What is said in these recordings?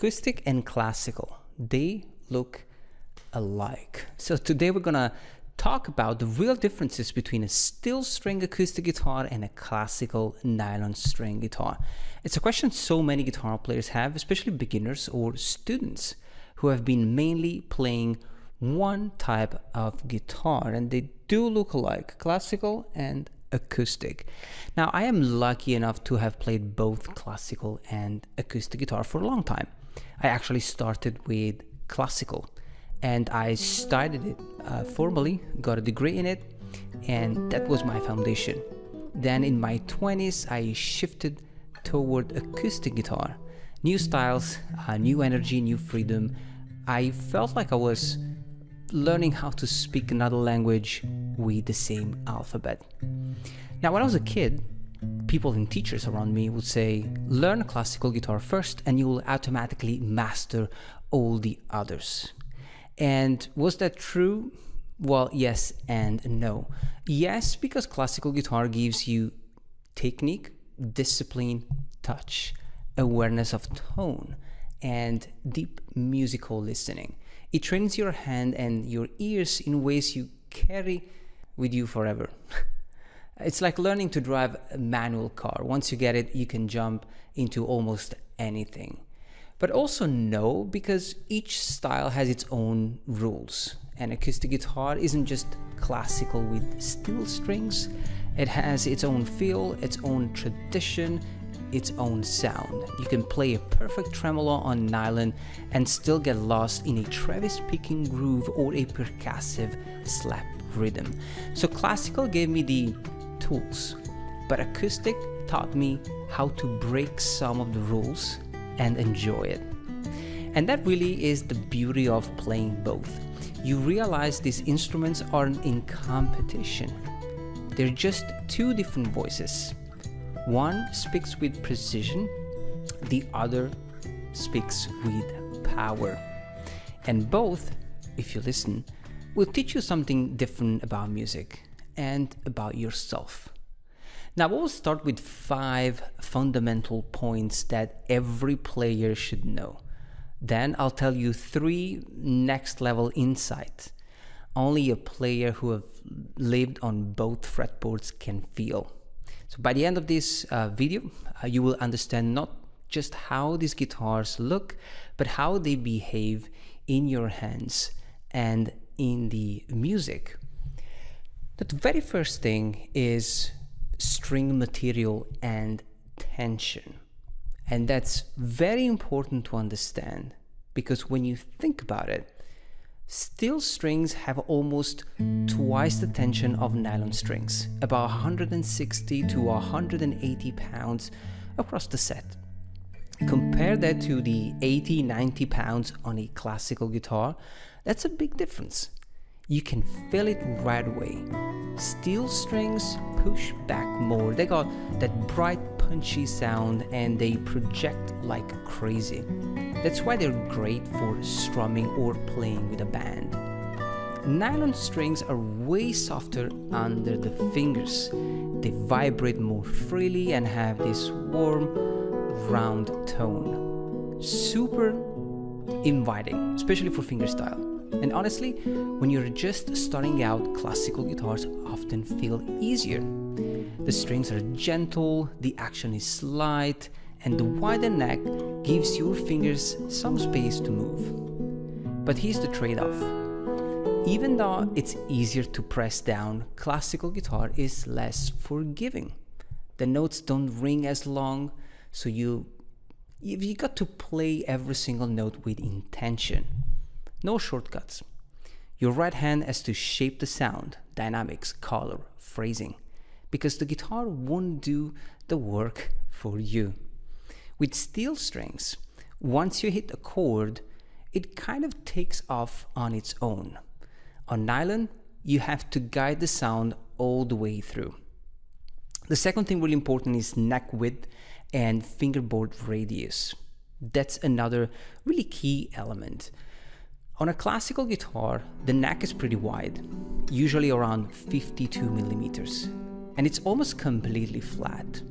Acoustic and classical, they look alike. So today we're gonna talk about the real differences between a steel string acoustic guitar and a classical nylon string guitar. It's a question so many guitar players have, especially beginners or students who have been mainly playing one type of guitar, and they do look alike, classical and acoustic. Now, I am lucky enough to have played both classical and acoustic guitar for a long time. I actually started with classical, and I studied it formally, got a degree in it, and that was my foundation. Then in my 20s, I shifted toward acoustic guitar. New styles, new energy, new freedom. I felt like I was learning how to speak another language with the same alphabet. Now, when I was a kid, people and teachers around me would say, learn classical guitar first and you will automatically master all the others. And was that true? Well, yes and no. Yes, because classical guitar gives you technique, discipline, touch, awareness of tone, and deep musical listening. It trains your hand and your ears in ways you carry with you forever. It's like learning to drive a manual car. Once you get it, you can jump into almost anything. But also no, because each style has its own rules. An acoustic guitar isn't just classical with steel strings. It has its own feel, its own tradition, its own sound. You can play a perfect tremolo on nylon and still get lost in a Travis picking groove or a percussive slap rhythm. So classical gave me the tools, but acoustic taught me how to break some of the rules and enjoy it. And that really is the beauty of playing both. You realize these instruments aren't in competition. They're just two different voices. One speaks with precision, the other speaks with power. And both, if you listen, will teach you something different about music and about yourself. Now, we'll start with 5 fundamental points that every player should know. Then I'll tell you 3 next level insights only a player who have lived on both fretboards can feel. So by the end of this video, you will understand not just how these guitars look, but how they behave in your hands and in the music. The very first thing is string material and tension. And that's very important to understand, because when you think about it, steel strings have almost twice the tension of nylon strings, about 160 to 180 pounds across the set. Compare that to the 80-90 pounds on a classical guitar. That's a big difference. You can feel it right away. Steel strings push back more. They got that bright, punchy sound and they project like crazy. That's why they're great for strumming or playing with a band. Nylon strings are way softer under the fingers. They vibrate more freely and have this warm, round tone. Super inviting, especially for fingerstyle. And honestly, when you're just starting out, classical guitars often feel easier. The strings are gentle, the action is slight, and the wider neck gives your fingers some space to move. But here's the trade-off. Even though it's easier to press down, classical guitar is less forgiving. The notes don't ring as long, so you got to play every single note with intention. No shortcuts. Your right hand has to shape the sound, dynamics, color, phrasing, because the guitar won't do the work for you. With steel strings, once you hit a chord, it kind of takes off on its own. On nylon, you have to guide the sound all the way through. The second thing really important is neck width and fingerboard radius. That's another really key element. On a classical guitar, the neck is pretty wide, usually around 52 millimeters, and it's almost completely flat.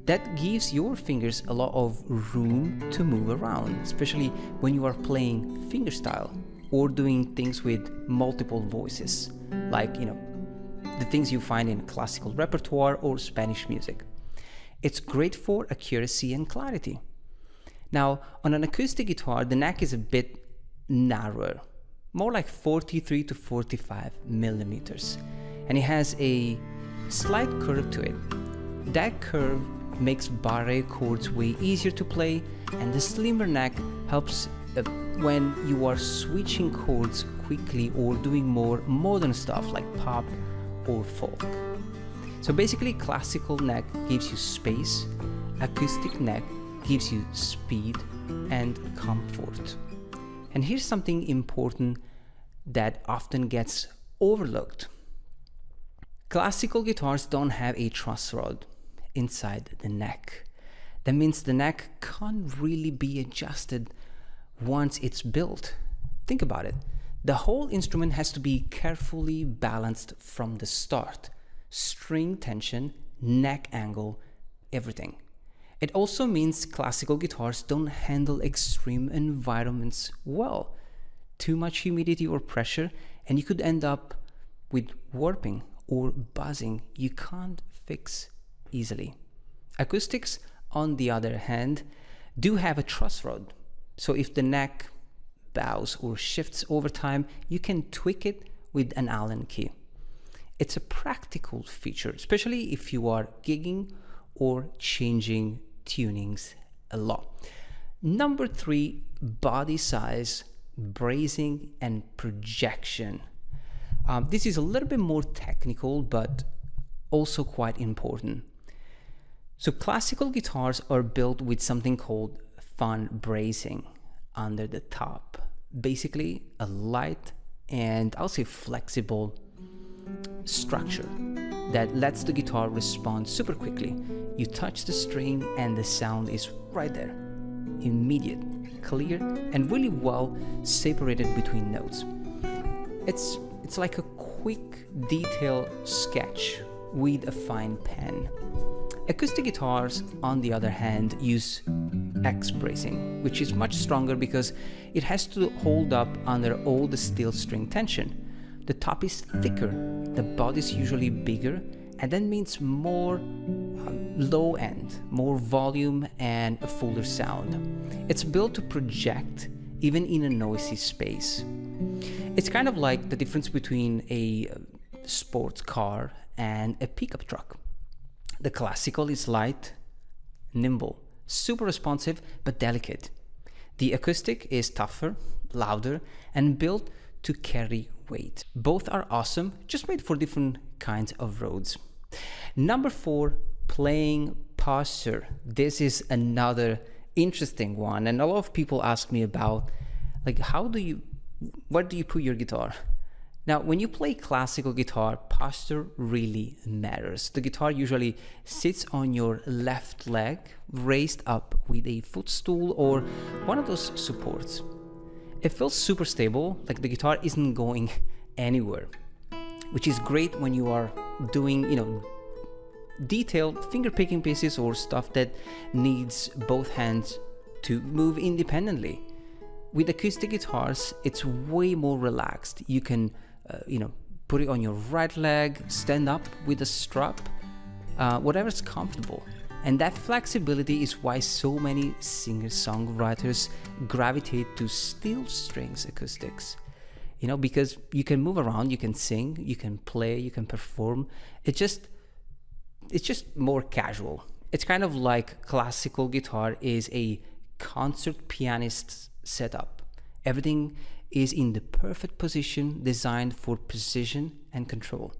That gives your fingers a lot of room to move around, especially when you are playing fingerstyle or doing things with multiple voices, like, the things you find in classical repertoire or Spanish music. It's great for accuracy and clarity. Now, on an acoustic guitar, the neck is a bit narrower, more like 43 to 45 millimeters, and it has a slight curve to it. That curve makes barre chords way easier to play, and the slimmer neck helps when you are switching chords quickly or doing more modern stuff like pop or folk. So basically, classical neck gives you space, acoustic neck gives you speed and comfort. And here's something important that often gets overlooked. Classical guitars don't have a truss rod inside the neck. That means the neck can't really be adjusted once it's built. Think about it. The whole instrument has to be carefully balanced from the start. String tension, neck angle, everything. It also means classical guitars don't handle extreme environments well. Too much humidity or pressure, and you could end up with warping or buzzing you can't fix easily. Acoustics, on the other hand, do have a truss rod. So if the neck bows or shifts over time, you can tweak it with an Allen key. It's a practical feature, especially if you are gigging or changing tunings a lot. Number 3, body size, bracing, and projection. This is a little bit more technical, but also quite important. So classical guitars are built with something called fan bracing under the top. Basically, a light and I'll say flexible structure that lets the guitar respond super quickly. You touch the string and the sound is right there. Immediate, clear, and really well separated between notes. It's like a quick detailed sketch with a fine pen. Acoustic guitars, on the other hand, use X bracing, which is much stronger because it has to hold up under all the steel string tension. The top is thicker, the body is usually bigger, and that means more low end, more volume, and a fuller sound. It's built to project even in a noisy space. It's kind of like the difference between a sports car and a pickup truck. The classical is light, nimble, super responsive, but delicate. The acoustic is tougher, louder, and built to carry weight. Both are awesome, just made for different kinds of roads. Number 4, playing posture. This is another interesting one, and a lot of people ask me about, like, where do you put your guitar? Now, when you play classical guitar, posture really matters. The guitar usually sits on your left leg, raised up with a footstool or one of those supports. It feels super stable, like the guitar isn't going anywhere, which is great when you are doing, detailed finger picking pieces or stuff that needs both hands to move independently. With acoustic guitars, it's way more relaxed. You can put it on your right leg, stand up with a strap, whatever's comfortable. And that flexibility is why so many singer-songwriters gravitate to steel strings acoustics. Because you can move around, you can sing, you can play, you can perform. It's just more casual. It's kind of like classical guitar is a concert pianist's setup. Everything is in the perfect position, designed for precision and control.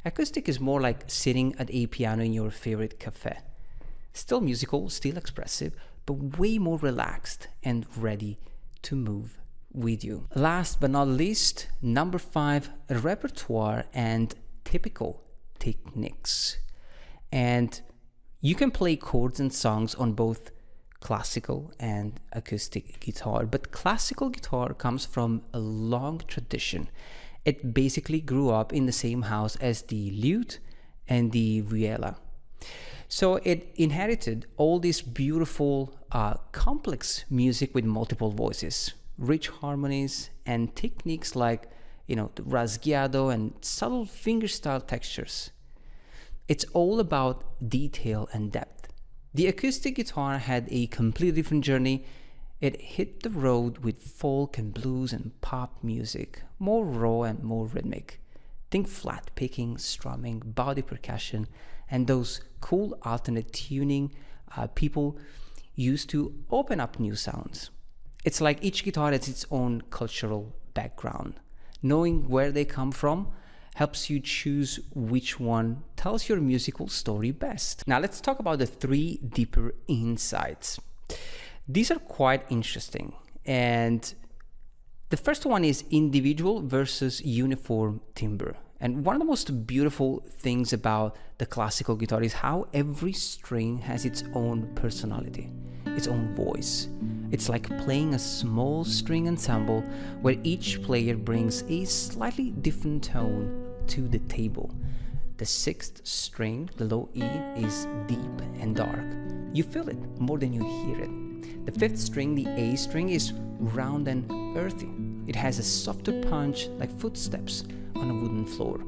Acoustic is more like sitting at a piano in your favorite cafe. Still musical, still expressive, but way more relaxed and ready to move with you. Last but not least, number 5, repertoire and typical techniques. And you can play chords and songs on both classical and acoustic guitar, but classical guitar comes from a long tradition. It basically grew up in the same house as the lute and the viola. So it inherited all this beautiful, complex music with multiple voices, rich harmonies, and techniques like, the rasgueado and subtle fingerstyle textures. It's all about detail and depth. The acoustic guitar had a completely different journey. It hit the road with folk and blues and pop music, more raw and more rhythmic. Think flat picking, strumming, body percussion, and those cool alternate tuning people used to open up new sounds. It's like each guitar has its own cultural background. Knowing where they come from helps you choose which one tells your musical story best. Now let's talk about the 3 deeper insights. These are quite interesting, and the first one is individual versus uniform timbre. And one of the most beautiful things about the classical guitar is how every string has its own personality, its own voice. It's like playing a small string ensemble where each player brings a slightly different tone to the table. The 6th string, the low E, is deep and dark. You feel it more than you hear it. The 5th string, the A string, is round and earthy. It has a softer punch like footsteps on a wooden floor.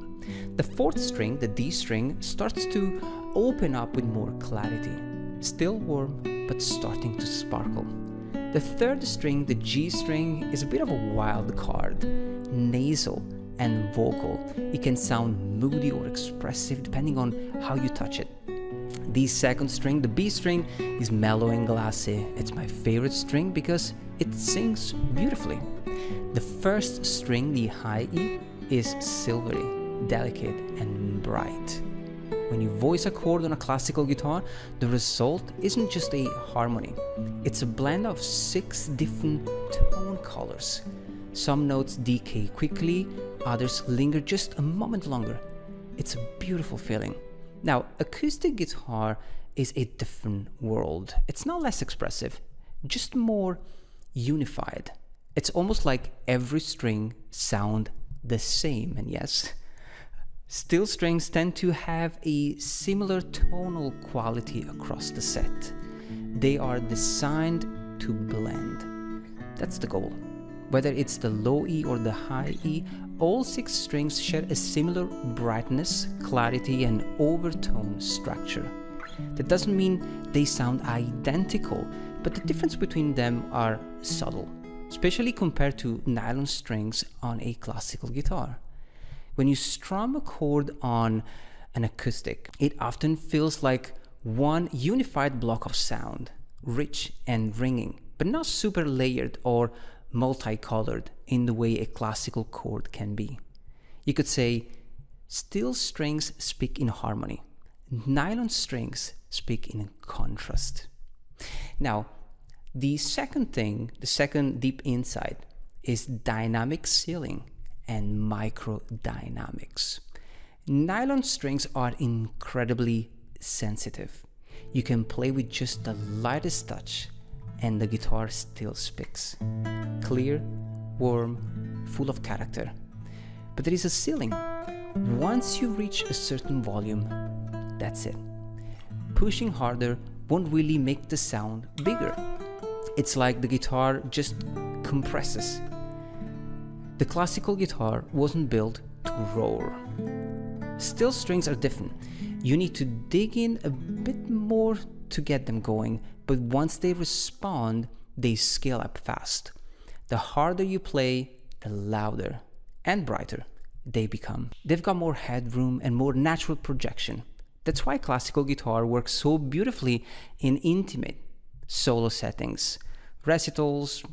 The 4th string, the D string, starts to open up with more clarity. Still warm, but starting to sparkle. The 3rd string, the G string, is a bit of a wild card, nasal and vocal. It can sound moody or expressive depending on how you touch it. The 2nd string, the B string, is mellow and glassy. It's my favorite string because it sings beautifully. The 1st string, the high E, is silvery, delicate, and bright. When you voice a chord on a classical guitar, the result isn't just a harmony. It's a blend of 6 different tone colors. Some notes decay quickly, others linger just a moment longer. It's a beautiful feeling. Now, acoustic guitar is a different world. It's not less expressive, just more unified. It's almost like every string sounds the same, and yes, steel strings tend to have a similar tonal quality across the set. They are designed to blend. That's the goal. Whether it's the low E or the high E, all 6 strings share a similar brightness, clarity, and overtone structure. That doesn't mean they sound identical, but the difference between them are subtle, especially compared to nylon strings on a classical guitar. When you strum a chord on an acoustic, it often feels like one unified block of sound, rich and ringing, but not super layered or multicolored in the way a classical chord can be. You could say, steel strings speak in harmony. Nylon strings speak in contrast. Now, the second deep insight is dynamic ceiling and microdynamics. Nylon strings are incredibly sensitive. You can play with just the lightest touch and the guitar still speaks. Clear, warm, full of character. But there is a ceiling. Once you reach a certain volume, that's it. Pushing harder won't really make the sound bigger. It's like the guitar just compresses. The classical guitar wasn't built to roar. Steel strings are different. You need to dig in a bit more to get them going, but once they respond, they scale up fast. The harder you play, the louder and brighter they become. They've got more headroom and more natural projection. That's why classical guitar works so beautifully in intimate solo settings, recitals,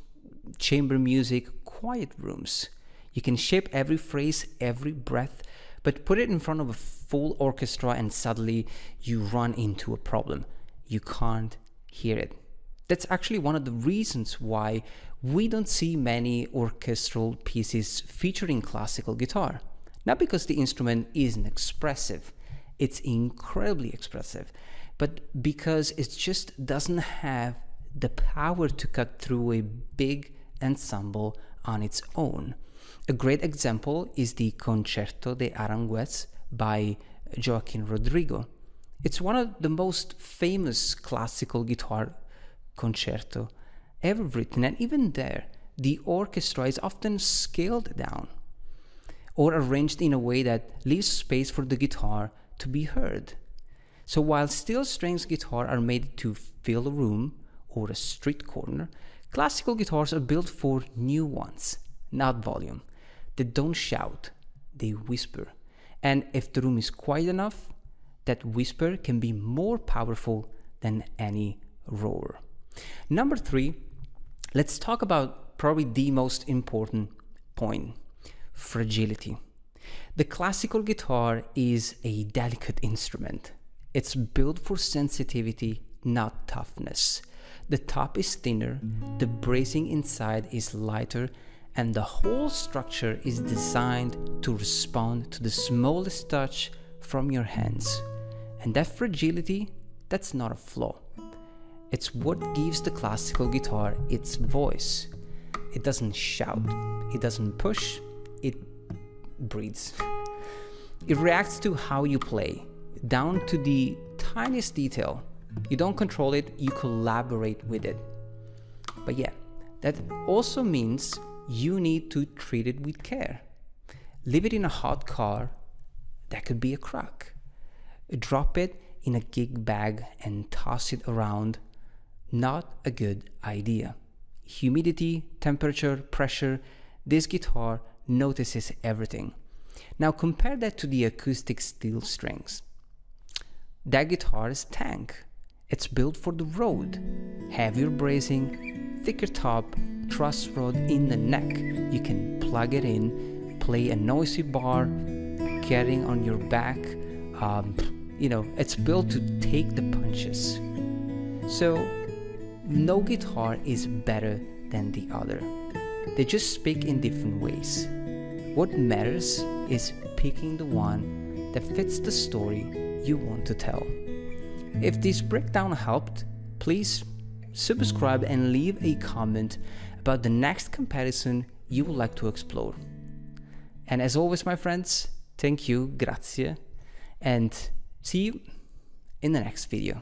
chamber music, quiet rooms. You can shape every phrase, every breath, but put it in front of a full orchestra and suddenly you run into a problem. You can't hear it. That's actually one of the reasons why we don't see many orchestral pieces featuring classical guitar. Not because the instrument isn't expressive, it's incredibly expressive, but because it just doesn't have the power to cut through a big ensemble on its own. A great example is the Concerto de Aranjuez by Joaquin Rodrigo. It's one of the most famous classical guitar concerto ever written, and even there, the orchestra is often scaled down or arranged in a way that leaves space for the guitar to be heard. So while steel strings guitar are made to fill a room or a street corner, classical guitars are built for nuance, not volume. They don't shout, they whisper. And if the room is quiet enough, that whisper can be more powerful than any roar. Number 3, let's talk about probably the most important point: fragility. The classical guitar is a delicate instrument. It's built for sensitivity, not toughness. The top is thinner, the bracing inside is lighter, and the whole structure is designed to respond to the smallest touch from your hands. And that fragility, that's not a flaw. It's what gives the classical guitar its voice. It doesn't shout, it doesn't push, it breathes. It reacts to how you play, down to the tiniest detail. You don't control it, you collaborate with it. But yeah, that also means you need to treat it with care. Leave it in a hot car, that could be a crack. Drop it in a gig bag and toss it around, not a good idea. Humidity, temperature, pressure, this guitar notices everything. Now compare that to the acoustic steel strings. That guitar is tank. It's built for the road. Heavier bracing, thicker top, truss rod in the neck. You can plug it in, play a noisy bar, carrying on your back. It's built to take the punches. So no guitar is better than the other. They just speak in different ways. What matters is picking the one that fits the story you want to tell. If this breakdown helped, please subscribe and leave a comment about the next comparison you would like to explore. And as always, my friends, thank you, grazie, and see you in the next video.